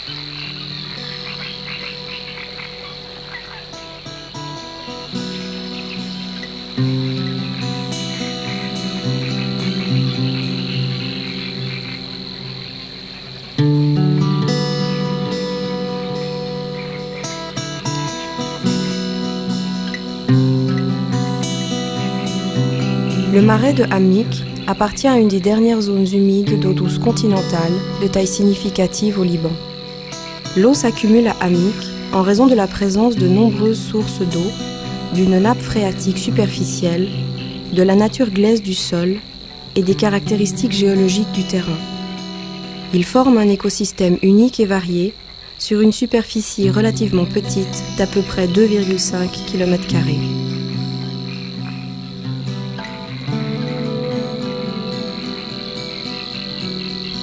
Le marais de Hammiq appartient à une des dernières zones humides d'eau douce continentale de taille significative au Liban. L'eau s'accumule à Hammiq en raison de la présence de nombreuses sources d'eau, d'une nappe phréatique superficielle, de la nature glaise du sol et des caractéristiques géologiques du terrain. Il forme un écosystème unique et varié sur une superficie relativement petite d'à peu près 2,5 km².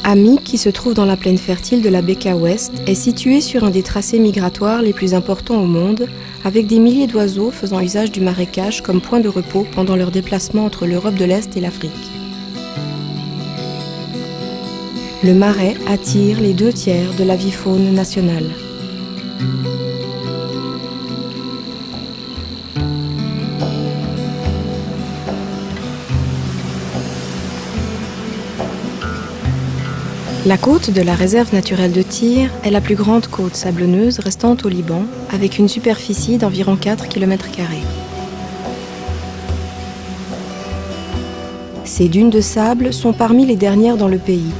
Hammiq, qui se trouve dans la plaine fertile de la Bekaa Ouest, est situé sur un des tracés migratoires les plus importants au monde, avec des milliers d'oiseaux faisant usage du marécage comme point de repos pendant leur déplacement entre l'Europe de l'Est et l'Afrique. Le marais attire les 2/3 de l'avifaune nationale. La côte de la réserve naturelle de Tyr est la plus grande côte sablonneuse restante au Liban, avec une superficie d'environ 4 km². Ces dunes de sable sont parmi les dernières dans le pays.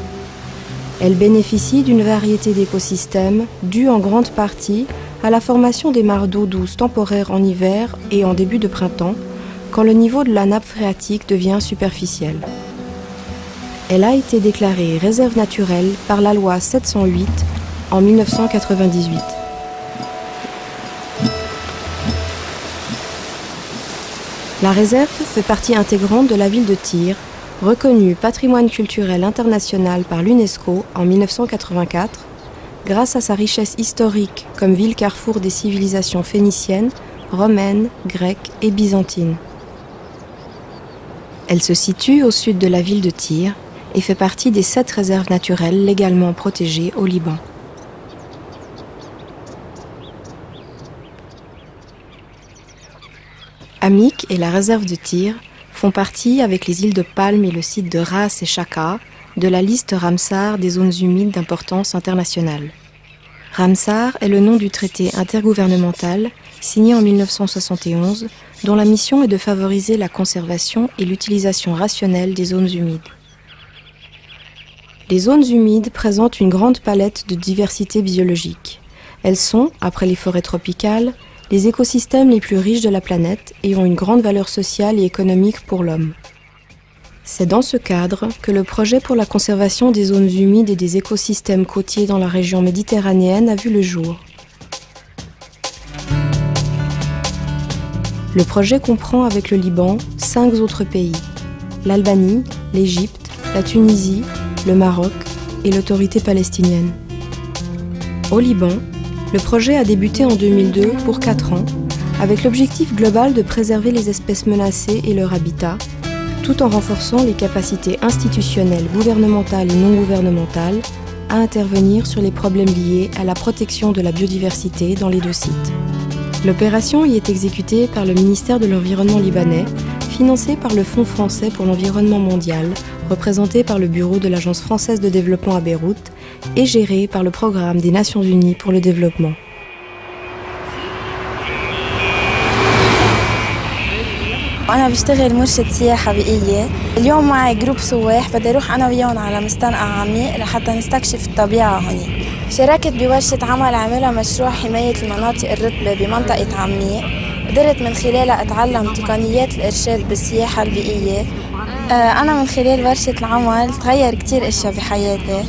Elles bénéficient d'une variété d'écosystèmes due en grande partie à la formation des mares d'eau douce temporaires en hiver et en début de printemps, quand le niveau de la nappe phréatique devient superficiel. Elle a été déclarée réserve naturelle par la loi 708 en 1998. La réserve fait partie intégrante de la ville de Tyr, reconnue patrimoine culturel international par l'UNESCO en 1984, grâce à sa richesse historique comme ville carrefour des civilisations phéniciennes, romaines, grecques et byzantines. Elle se situe au sud de la ville de Tyr et fait partie des 7 réserves naturelles légalement protégées au Liban. Hammiq et la réserve de Tyr font partie, avec les îles de Palm et le site de Ras et Chaka, de la liste Ramsar des zones humides d'importance internationale. Ramsar est le nom du traité intergouvernemental signé en 1971, dont la mission est de favoriser la conservation et l'utilisation rationnelle des zones humides. Les zones humides présentent une grande palette de diversité biologique. Elles sont, après les forêts tropicales, les écosystèmes les plus riches de la planète et ont une grande valeur sociale et économique pour l'homme. C'est dans ce cadre que le projet pour la conservation des zones humides et des écosystèmes côtiers dans la région méditerranéenne a vu le jour. Le projet comprend avec le Liban 5 autres pays: l'Albanie, l'Égypte, la Tunisie, le Maroc et l'autorité palestinienne. Au Liban, le projet a débuté en 2002 pour 4 ans, avec l'objectif global de préserver les espèces menacées et leur habitat, tout en renforçant les capacités institutionnelles, gouvernementales et non gouvernementales à intervenir sur les problèmes liés à la protection de la biodiversité dans les 2 sites. L'opération y est exécutée par le ministère de l'Environnement libanais, financée par le Fonds français pour l'environnement mondial, représenté par le bureau de l'Agence française de développement à Beyrouth et gérée par le Programme des Nations Unies pour le développement. أنا بشتغل مرشد سياحة بيئية. اليوم معي جروب سواح بدي أروح أنا وياهم على مستنقع عميق لحتى نستكشف الطبيعة هوني. شاركت بورشة عمل عاملها مشروع حماية المناطق الرطبة بمنطقة عميق. قدرت من خلالها أتعلم تقنيات الإرشاد بالسياحة البيئية. أنا من خلال ورشة العمل تغير كتير أشياء بحياتي.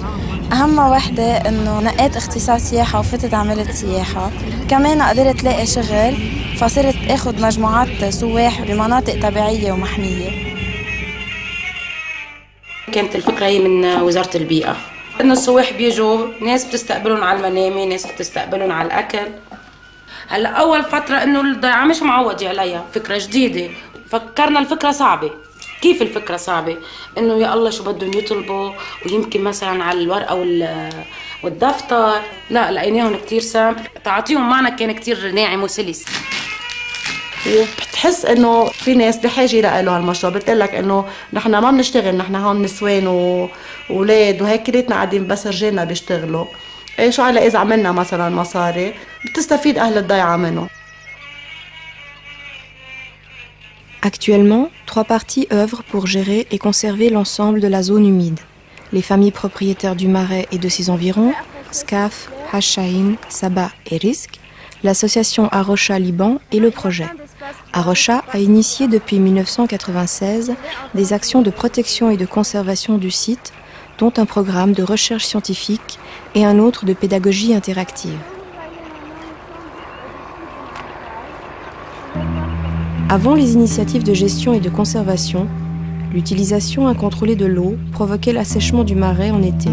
أهم وحدة إنه نقيت اختصاص سياحة وفتت عملت سياحة. كمان قدرت لاقي شغل فصرت اخد مجموعات سواح بمناطق طبيعية ومحمية. كانت الفكرة هي من وزارة البيئة، إنه السواح بيجوا ناس بتستقبلهم على المنامة، ناس بتستقبلهم على الأكل. هلا أول فترة إنه الضيعة مش معودة عليها، فكرة جديدة، فكرنا الفكرة صعبة. كيف الفكرة صعبة؟ إنه يا الله شو بدهم يطلبوا، ويمكن مثلا على الورقة والدفتر. لا لقيناهم كتير سامبل، تعاطيهم معنا كان كتير ناعم وسلس. وبتحس انه في ناس بحاجه له هالمشروع، بتقلك انه نحن ما بنشتغل، نحن هون نسوان واولاد وهيك كليتنا قاعدين بس رجالنا بيشتغلوا. ايه شو على اذا عملنا مثلا مصاري بتستفيد اهل الضيعه منه. Actuellement, 3 parties œuvrent pour gérer et conserver l'ensemble de la zone humide. Les familles propriétaires du Marais et de ses environs, SCAF, Hashain, Saba et Risk, l'association Arocha Liban et le projet. Arocha a initié depuis 1996 des actions de protection et de conservation du site, dont un programme de recherche scientifique et un autre de pédagogie interactive. Avant les initiatives de gestion et de conservation, l'utilisation incontrôlée de l'eau provoquait l'assèchement du Marais en été.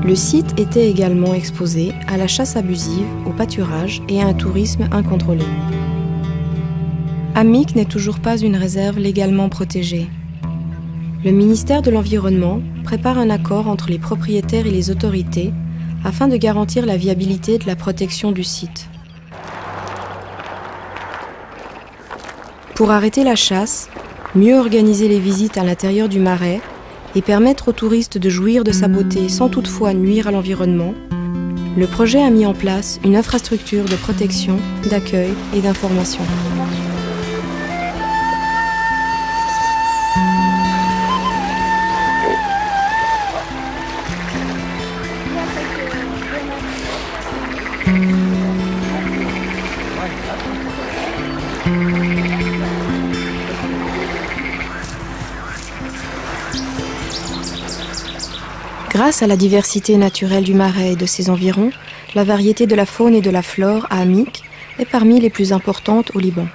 Le site était également exposé à la chasse abusive, au pâturage et à un tourisme incontrôlé. Amik n'est toujours pas une réserve légalement protégée. Le ministère de l'Environnement prépare un accord entre les propriétaires et les autorités afin de garantir la viabilité de la protection du site. Pour arrêter la chasse, mieux organiser les visites à l'intérieur du Marais et permettre aux touristes de jouir de sa beauté sans toutefois nuire à l'environnement, le projet a mis en place une infrastructure de protection, d'accueil et d'information. Grâce à la diversité naturelle du Marais et de ses environs, la variété de la faune et de la flore à Amik est parmi les plus importantes au Liban.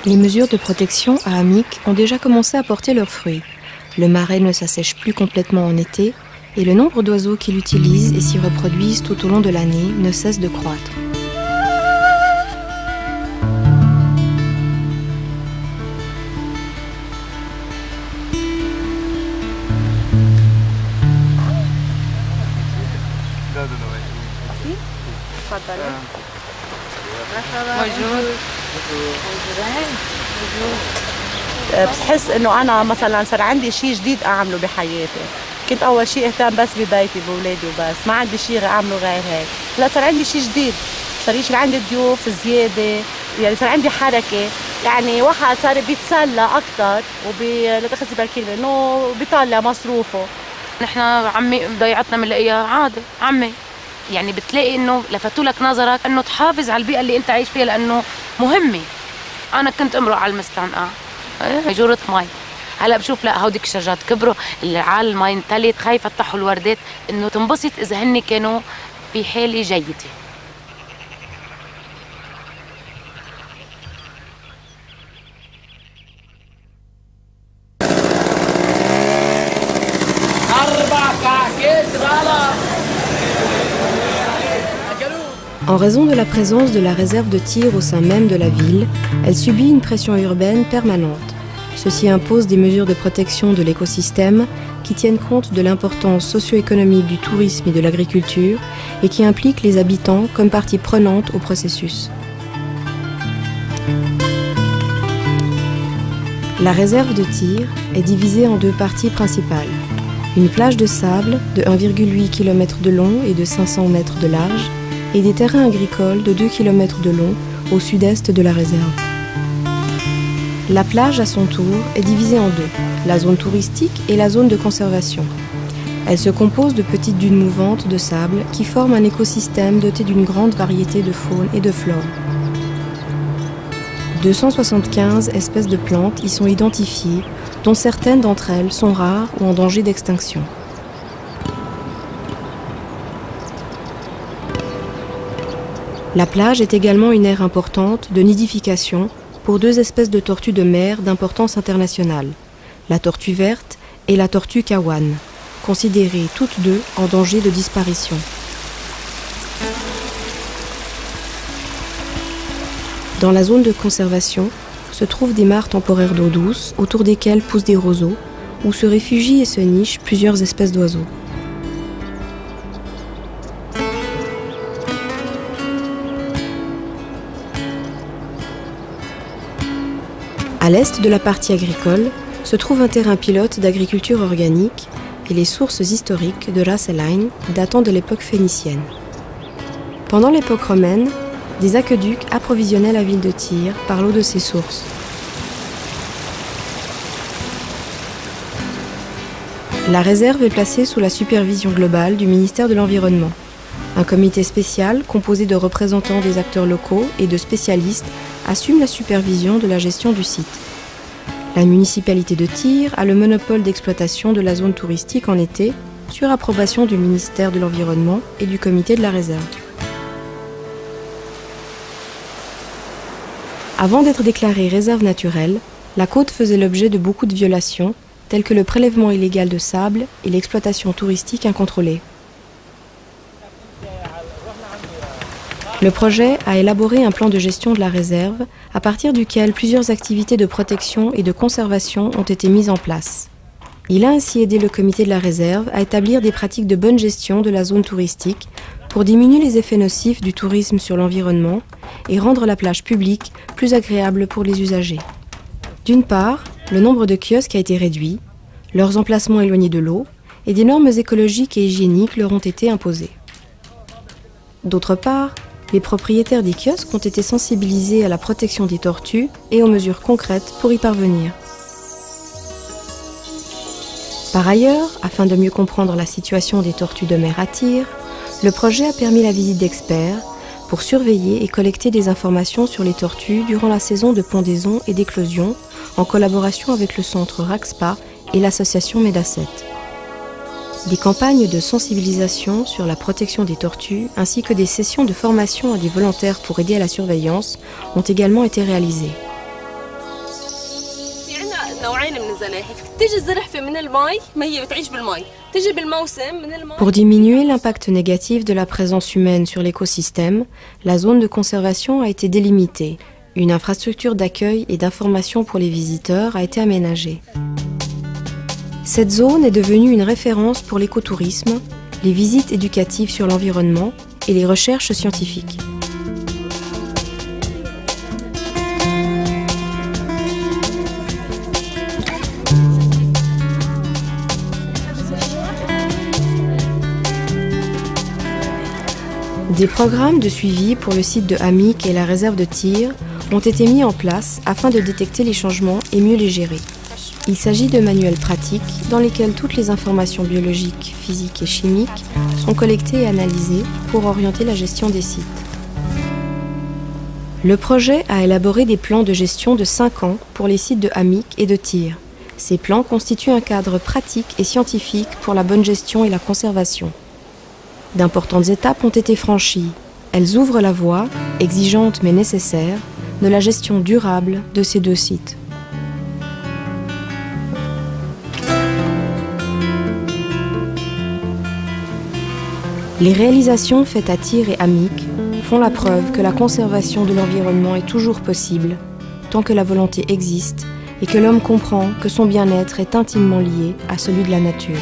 Les mesures de protection à Amik ont déjà commencé à porter leurs fruits. Le Marais ne s'assèche plus complètement en été et le nombre d'oiseaux qui l'utilisent et s'y reproduisent tout au long de l'année ne cesse de croître. بحس انه انا مثلا صار عندي شيء جديد اعمله بحياتي. كنت اول شيء اهتم بس ببيتي بولادي وبس، ما عندي شيء اعمله غير هيك. هلا صار عندي شيء جديد، صار يجي عندي ضيوف زياده، يعني صار عندي حركه، يعني واحد صار بيتسلى اكثر لا تاخذي بالكلمه انه بيطلع مصروفه. نحن عمي ضيعتنا بنلاقيها عادي عمي، يعني بتلاقي انه لفتوا لك نظرك انه تحافظ على البيئه اللي انت عايش فيها لانه مهمه. انا كنت امرق على المستنقع جورة مي، هلا بشوف لا هوديك الشجرات كبروا، العال المي انتلت، خايفه تطحوا الوردات انه تنبسط اذا هن كانوا في حاله جيده. En raison de la présence de la réserve de tir au sein même de la ville, elle subit une pression urbaine permanente. Ceci impose des mesures de protection de l'écosystème qui tiennent compte de l'importance socio-économique du tourisme et de l'agriculture et qui impliquent les habitants comme partie prenante au processus. La réserve de tir est divisée en 2 parties principales. Une plage de sable de 1,8 km de long et de 500 mètres de large et des terrains agricoles de 2 km de long au sud-est de la réserve. La plage, à son tour, est divisée en 2, la zone touristique et la zone de conservation. Elle se compose de petites dunes mouvantes de sable qui forment un écosystème doté d'une grande variété de faune et de flore. 275 espèces de plantes y sont identifiées, dont certaines d'entre elles sont rares ou en danger d'extinction. La plage est également une aire importante de nidification pour 2 espèces de tortues de mer d'importance internationale, la tortue verte et la tortue kawan, considérées toutes 2 en danger de disparition. Dans la zone de conservation se trouvent des mares temporaires d'eau douce autour desquelles poussent des roseaux, où se réfugient et se nichent plusieurs espèces d'oiseaux. À l'est de la partie agricole se trouve un terrain pilote d'agriculture organique et les sources historiques de Ras el-Ain datant de l'époque phénicienne. Pendant l'époque romaine, des aqueducs approvisionnaient la ville de Tyr par l'eau de ces sources. La réserve est placée sous la supervision globale du ministère de l'Environnement. Un comité spécial, composé de représentants des acteurs locaux et de spécialistes, assume la supervision de la gestion du site. La municipalité de Tyr a le monopole d'exploitation de la zone touristique en été, sur approbation du ministère de l'Environnement et du comité de la réserve. Avant d'être déclarée réserve naturelle, la côte faisait l'objet de beaucoup de violations, telles que le prélèvement illégal de sable et l'exploitation touristique incontrôlée. Le projet a élaboré un plan de gestion de la réserve, à partir duquel plusieurs activités de protection et de conservation ont été mises en place. Il a ainsi aidé le comité de la réserve à établir des pratiques de bonne gestion de la zone touristique pour diminuer les effets nocifs du tourisme sur l'environnement et rendre la plage publique plus agréable pour les usagers. D'une part, le nombre de kiosques a été réduit, leurs emplacements éloignés de l'eau et des normes écologiques et hygiéniques leur ont été imposées. D'autre part, les propriétaires des kiosques ont été sensibilisés à la protection des tortues et aux mesures concrètes pour y parvenir. Par ailleurs, afin de mieux comprendre la situation des tortues de mer à Tyr, le projet a permis la visite d'experts pour surveiller et collecter des informations sur les tortues durant la saison de pondaison et d'éclosion, en collaboration avec le centre RAXPA et l'association Medacet. Des campagnes de sensibilisation sur la protection des tortues ainsi que des sessions de formation à des volontaires pour aider à la surveillance ont également été réalisées. Pour diminuer l'impact négatif de la présence humaine sur l'écosystème, la zone de conservation a été délimitée. Une infrastructure d'accueil et d'information pour les visiteurs a été aménagée. Cette zone est devenue une référence pour l'écotourisme, les visites éducatives sur l'environnement et les recherches scientifiques. Des programmes de suivi pour le site de Hamik et la réserve de Tyr ont été mis en place afin de détecter les changements et mieux les gérer. Il s'agit de manuels pratiques dans lesquels toutes les informations biologiques, physiques et chimiques sont collectées et analysées pour orienter la gestion des sites. Le projet a élaboré des plans de gestion de 5 ans pour les sites de Hamik et de Tyr. Ces plans constituent un cadre pratique et scientifique pour la bonne gestion et la conservation. D'importantes étapes ont été franchies. Elles ouvrent la voie, exigeante mais nécessaire, de la gestion durable de ces 2 sites. Les réalisations faites à Tyr et Hamik font la preuve que la conservation de l'environnement est toujours possible, tant que la volonté existe et que l'homme comprend que son bien-être est intimement lié à celui de la nature.